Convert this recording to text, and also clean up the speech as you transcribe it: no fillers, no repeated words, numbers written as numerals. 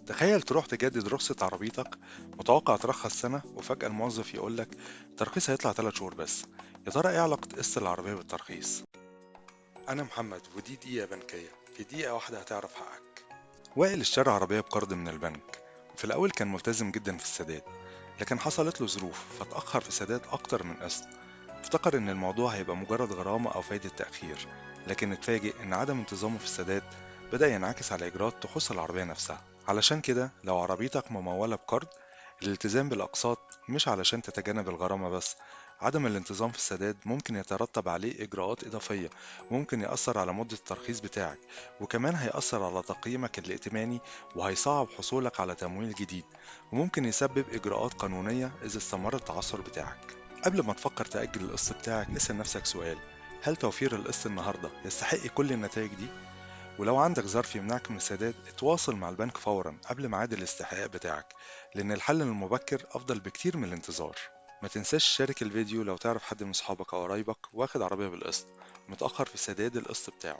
تخيل تروح تجدد رخصة عربيتك، متوقع ترخص سنة وفجأة الموظف يقولك الترخيص هيطلع 3 شهور بس. يا ترى ايه علاقة قسط العربية بالترخيص؟ أنا محمد ودي دقيقة بنكية، في دقيقة واحدة هتعرف حقك. وائل اشترى عربية بقرض من البنك، وفي الأول كان ملتزم جدا في السداد، لكن حصلت له ظروف فتأخر في سداد أكتر من قسط. افتكر إن الموضوع هيبقى مجرد غرامة أو فايدة تأخير، لكن اتفاجئ إن عدم انتظامه في السداد بدأ ينعكس على إجراءات تخص العربية نفسها. علشان كده لو عربيتك ممولة بقرض، الالتزام بالأقساط مش علشان تتجنب الغرامة بس. عدم الانتظام في السداد ممكن يترتب عليه إجراءات إضافية، ممكن يأثر على مدة الترخيص بتاعك، وكمان هيأثر على تقييمك الائتماني، وهيصعب حصولك على تمويل جديد، وممكن يسبب إجراءات قانونية إذا استمر التعثر بتاعك. قبل ما تفكر تأجل القسط بتاعك اسأل نفسك سؤال: هل توفير القسط النهاردة يستحق كل النتائج دي؟ ولو عندك ظرف يمنعك من السداد اتواصل مع البنك فورا قبل ميعاد الاستحقاق بتاعك، لأن الحل المبكر أفضل بكتير من الانتظار. ما تنساش تشارك الفيديو لو تعرف حد من صحابك أو قرايبك واخد عربية بالقسط متأخر في سداد القسط بتاعه.